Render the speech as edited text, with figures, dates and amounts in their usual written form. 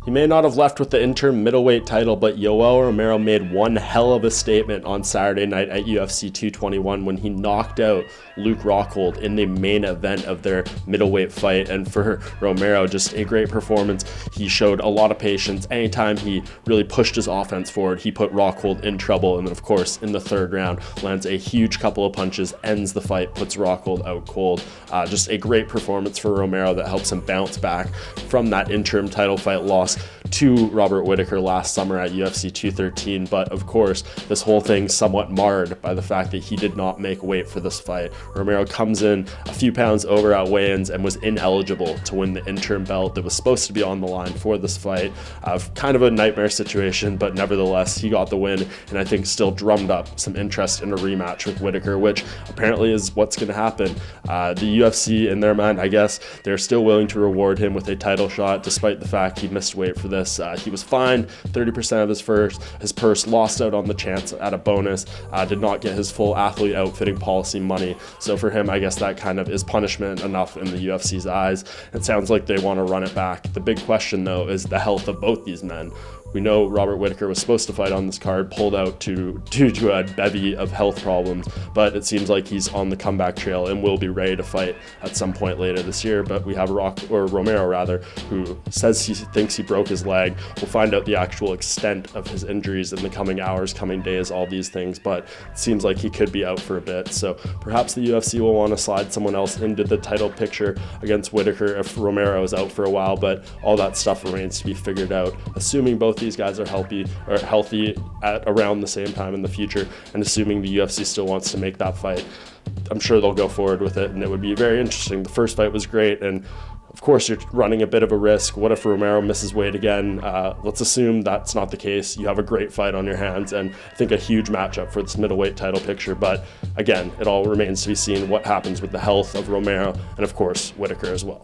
He may not have left with the interim middleweight title, but Yoel Romero made one hell of a statement on Saturday night at UFC 221 when he knocked out Luke Rockhold in the main event of their middleweight fight. And for Romero, just a great performance. He showed a lot of patience. Anytime he really pushed his offense forward, he put Rockhold in trouble. And then, of course, in the third round, lands a huge couple of punches, ends the fight, puts Rockhold out cold. Just a great performance for Romero that helps him bounce back from that interim title fight loss to Robert Whittaker last summer at UFC 213. But of course, this whole thing somewhat marred by the fact that he did not make weight for this fight. Romero comes in a few pounds over at weigh-ins and was ineligible to win the interim belt that was supposed to be on the line for this fight. Kind of a nightmare situation, but nevertheless, he got the win, and I think still drummed up some interest in a rematch with Whittaker, which apparently is what's going to happen. The UFC, in their mind, I guess, they're still willing to reward him with a title shot, despite the fact he missed weight for this. He was fined 30% of his purse, lost out on the chance at a bonus, did not get his full athlete outfitting policy money. So for him, I guess that kind of is punishment enough in the UFC's eyes. It sounds like they want to run it back. The big question, though, is the health of both these men. We know Robert Whittaker was supposed to fight on this card, pulled out due to a bevy of health problems, but it seems like he's on the comeback trail and will be ready to fight at some point later this year. But we have Romero rather, who says he thinks he broke his leg. We'll find out the actual extent of his injuries in the coming hours, coming days, all these things, but it seems like he could be out for a bit. So perhaps the UFC will want to slide someone else into the title picture against Whittaker if Romero is out for a while, but all that stuff remains to be figured out. Assuming both these guys are healthy at around the same time in the future, and assuming the UFC still wants to make that fight, I'm sure they'll go forward with it, and it would be very interesting. The first fight was great, and of course you're running a bit of a risk. What if Romero misses weight again? Let's assume that's not the case. You have a great fight on your hands, and I think a huge matchup for this middleweight title picture. But again, it all remains to be seen what happens with the health of Romero and, of course, Whittaker as well.